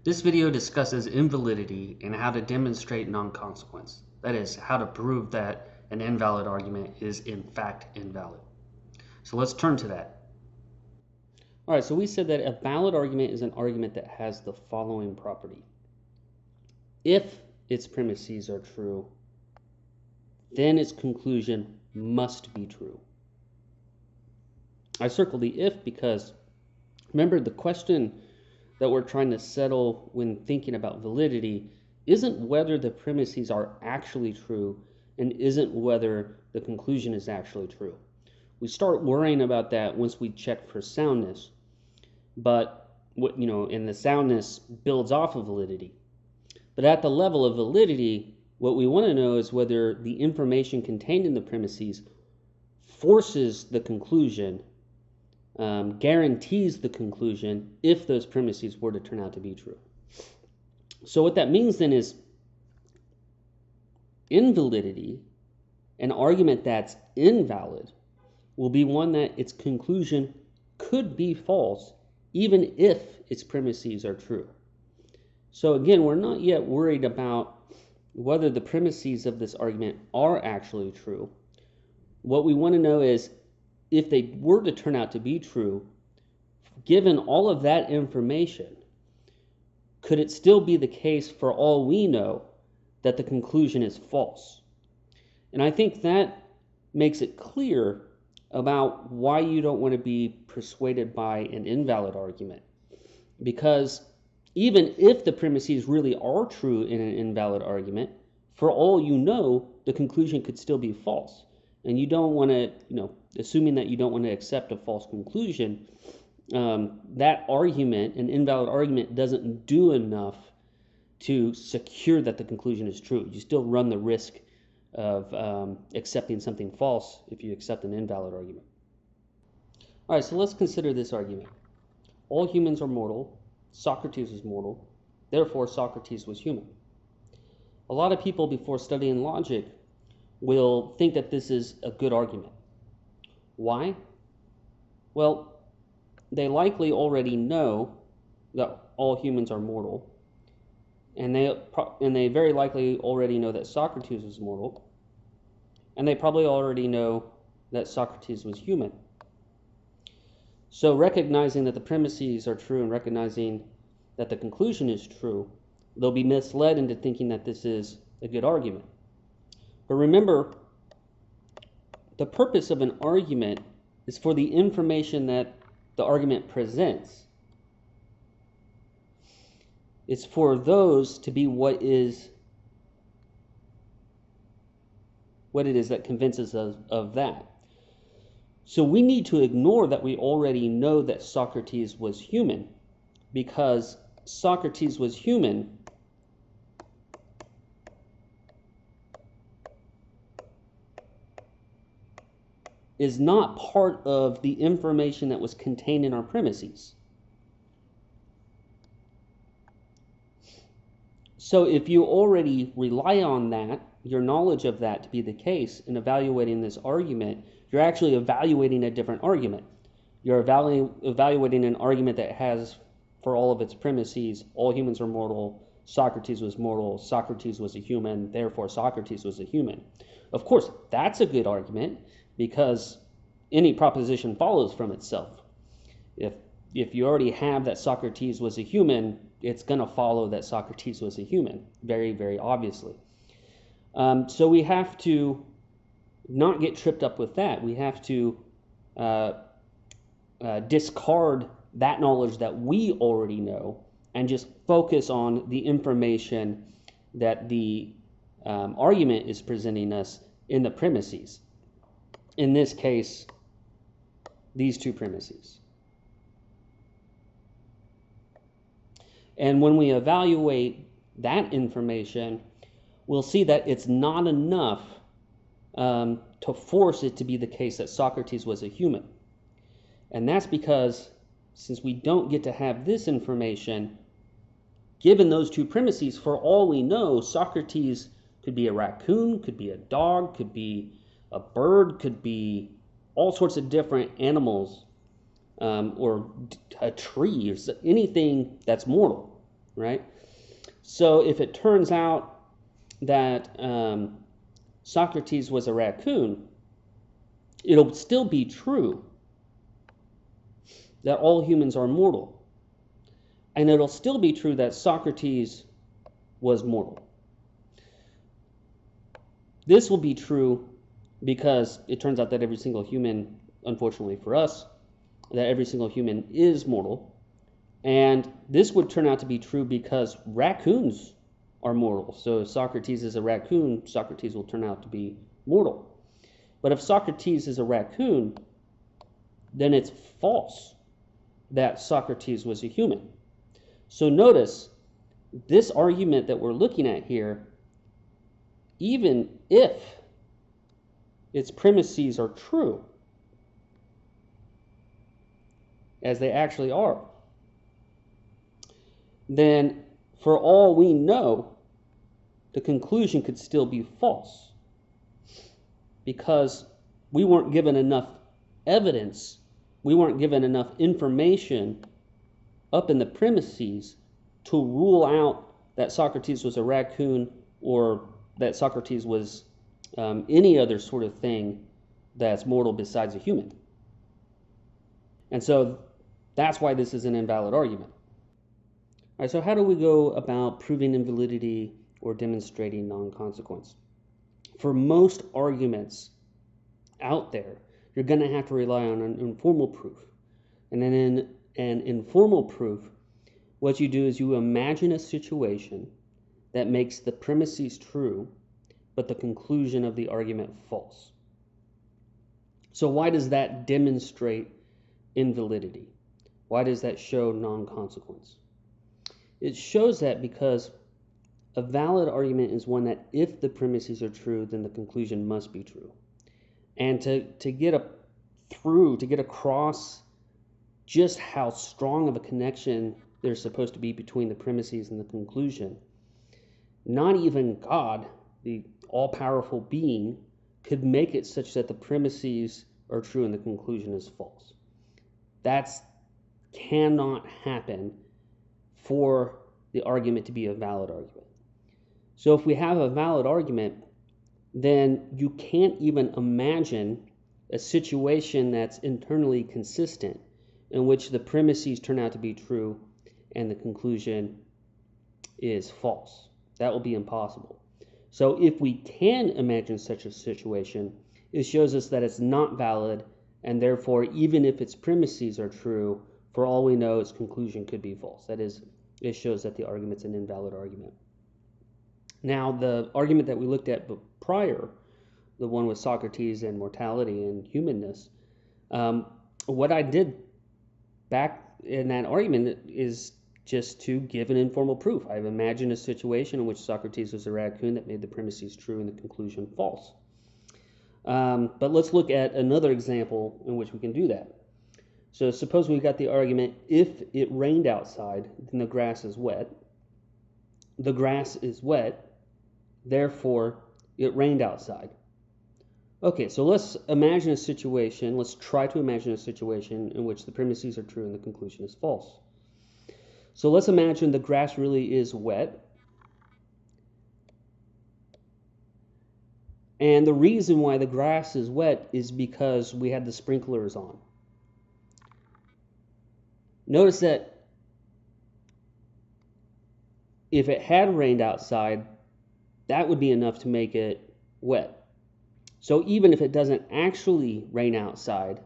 This video discusses invalidity and how to demonstrate non-consequence. That is, how to prove that an invalid argument is in fact invalid. So let's turn to that. All right, so we said that a valid argument is an argument that has the following property. If its premises are true, then its conclusion must be true. I circled the if because, remember, the question that we're trying to settle when thinking about validity isn't whether the premises are actually true and isn't whether the conclusion is actually true. We start worrying about that once we check for soundness, but and the soundness builds off of validity. But at the level of validity, what we want to know is whether the information contained in the premises forces the conclusion, guarantees the conclusion if those premises were to turn out to be true. So what that means then is invalidity, an argument that's invalid, will be one that its conclusion could be false even if its premises are true. So again, we're not yet worried about whether the premises of this argument are actually true. What we want to know is if they were to turn out to be true, given all of that information, could it still be the case for all we know that the conclusion is false? And I think that makes it clear about why you don't want to be persuaded by an invalid argument. Because even if the premises really are true in an invalid argument, for all you know, the conclusion could still be false. And you don't want to, assuming that you don't want to accept a false conclusion, that argument, an invalid argument, doesn't do enough to secure that the conclusion is true. You still run the risk of accepting something false if you accept an invalid argument. All right, so let's consider this argument. All humans are mortal. Socrates was mortal. Therefore, Socrates was human. A lot of people, before studying logic, will think that this is a good argument. Why? Well, they likely already know that all humans are mortal, and they very likely already know that Socrates was mortal, and they probably already know that Socrates was human. So recognizing that the premises are true and recognizing that the conclusion is true, they'll be misled into thinking that this is a good argument. But remember, the purpose of an argument is for the information that the argument presents. It's for those to be what it is that convinces us of that. So we need to ignore that we already know that Socrates was human, because Socrates was human is not part of the information that was contained in our premises. So if you already rely on that, your knowledge of that to be the case in evaluating this argument, you're actually evaluating a different argument. You're evaluating an argument that has, for all of its premises, all humans are mortal, Socrates was mortal, Socrates was a human, therefore Socrates was a human. Of course, that's a good argument, because any proposition follows from itself. If you already have that Socrates was a human, it's going to follow that Socrates was a human, very, very obviously. So we have to not get tripped up with that. We have to discard that knowledge that we already know and just focus on the information that the argument is presenting us in the premises. In this case, these two premises. And when we evaluate that information, we'll see that it's not enough to force it to be the case that Socrates was a human. And that's because, since we don't get to have this information, given those two premises, for all we know, Socrates could be a raccoon, could be a dog, could be a bird, could be all sorts of different animals, or a tree, or anything that's mortal. right? So if it turns out that Socrates was a raccoon, it'll still be true that all humans are mortal. And it'll still be true that Socrates was mortal. This will be true because it turns out that every single human, unfortunately for us, that every single human is mortal. And this would turn out to be true because raccoons are mortal. So if Socrates is a raccoon, Socrates will turn out to be mortal. But if Socrates is a raccoon, then it's false that Socrates was a human. So notice, this argument that we're looking at here, even if its premises are true, as they actually are, then for all we know, the conclusion could still be false, because we weren't given enough evidence, we weren't given enough information up in the premises to rule out that Socrates was a raccoon or that Socrates was any other sort of thing that's mortal besides a human. And so that's why this is an invalid argument. All right, so how do we go about proving invalidity or demonstrating non-consequence? For most arguments out there, you're going to have to rely on an informal proof. And then in an informal proof, what you do is you imagine a situation that makes the premises true, but the conclusion of the argument false. So why does that demonstrate invalidity? Why does that show non-consequence? It shows that because a valid argument is one that if the premises are true, then the conclusion must be true. And to get across just how strong of a connection there's supposed to be between the premises and the conclusion, not even God, the all-powerful being, could make it such that the premises are true and the conclusion is false. That cannot happen for the argument to be a valid argument. So if we have a valid argument, then you can't even imagine a situation that's internally consistent in which the premises turn out to be true and the conclusion is false. That will be impossible. So if we can imagine such a situation, it shows us that it's not valid, and therefore, even if its premises are true, for all we know, its conclusion could be false. That is, it shows that the argument's an invalid argument. Now, the argument that we looked at prior, the one with Socrates and mortality and humanness, what I did back in that argument is just to give an informal proof. I've imagined a situation in which Socrates was a raccoon that made the premises true and the conclusion false. But let's look at another example in which we can do that. So suppose we've got the argument, if it rained outside, then the grass is wet. The grass is wet, therefore it rained outside. Okay, so let's imagine a situation, let's try to imagine a situation in which the premises are true and the conclusion is false. So let's imagine the grass really is wet. And the reason why the grass is wet is because we had the sprinklers on. Notice that if it had rained outside, that would be enough to make it wet. So even if it doesn't actually rain outside,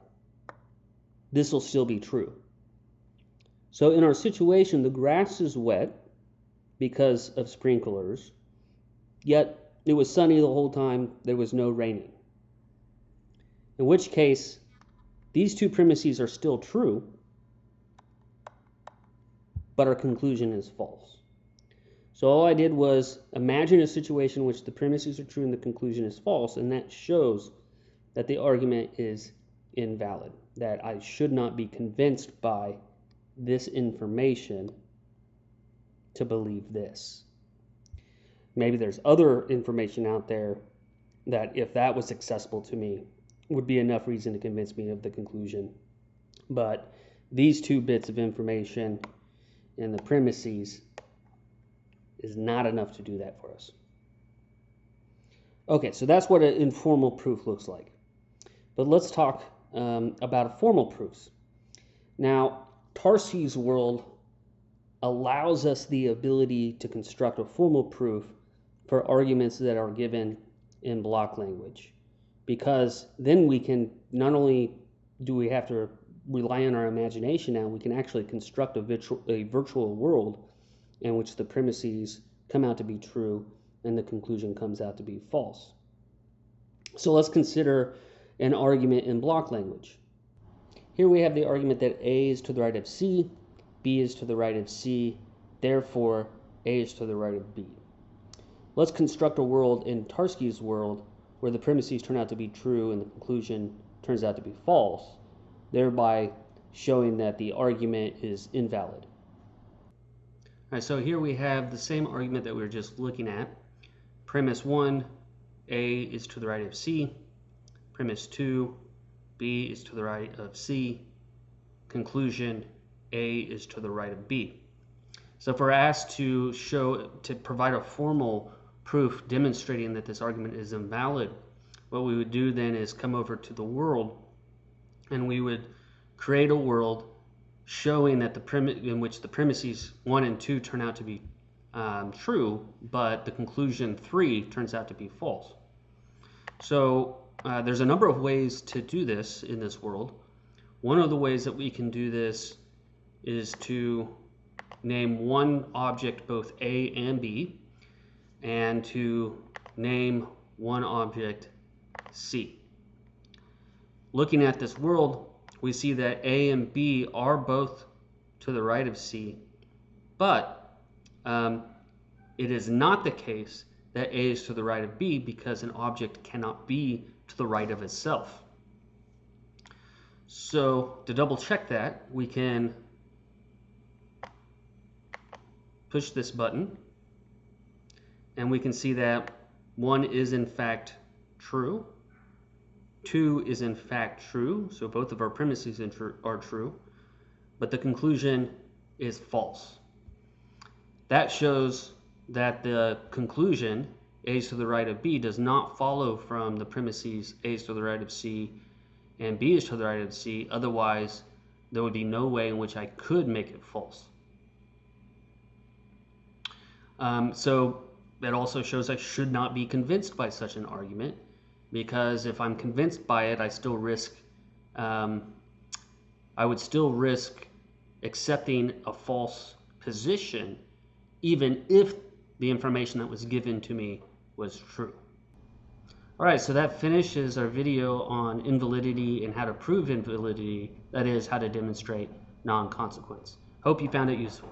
this will still be true. So in our situation, the grass is wet because of sprinklers, yet it was sunny the whole time, there was no raining. In which case, these two premises are still true, but our conclusion is false. So all I did was imagine a situation in which the premises are true and the conclusion is false, and that shows that the argument is invalid, that I should not be convinced by this information to believe this. Maybe there's other information out there that, if that was accessible to me, would be enough reason to convince me of the conclusion. But these two bits of information and the premises is not enough to do that for us. Okay, so that's what an informal proof looks like. But let's talk about formal proofs. Now, Tarski's world allows us the ability to construct a formal proof for arguments that are given in block language, because then we can, not only do we have to rely on our imagination now, we can actually construct a virtual world in which the premises come out to be true and the conclusion comes out to be false. So let's consider an argument in block language. Here we have the argument that A is to the right of C, B is to the right of C, therefore A is to the right of B. Let's construct a world in Tarski's world where the premises turn out to be true and the conclusion turns out to be false, thereby showing that the argument is invalid. All right, so here we have the same argument that we were just looking at. Premise 1, A is to the right of C. Premise 2, B is to the right of C. Conclusion, A is to the right of B. So if we're asked to provide a formal proof demonstrating that this argument is invalid, what we would do then is come over to the world and we would create a world showing that in which the premises 1 and 2 turn out to be true, but the conclusion 3 turns out to be false. So there's a number of ways to do this in this world. One of the ways that we can do this is to name one object both A and B, and to name one object C. Looking at this world, we see that A and B are both to the right of C, but it is not the case that A is to the right of B, because an object cannot be to the right of itself. So to double check that, we can push this button and we can see that 1 is in fact true, 2 is in fact true, so both of our premises are true, but the conclusion is false. That shows that the conclusion, A is to the right of B, does not follow from the premises A is to the right of C and B is to the right of C. Otherwise, there would be no way in which I could make it false. So that also shows I should not be convinced by such an argument, because if I'm convinced by it, I would still risk accepting a false position, even if the information that was given to me was true. All right, so that finishes our video on invalidity and how to prove invalidity, that is, how to demonstrate non-consequence. Hope you found it useful.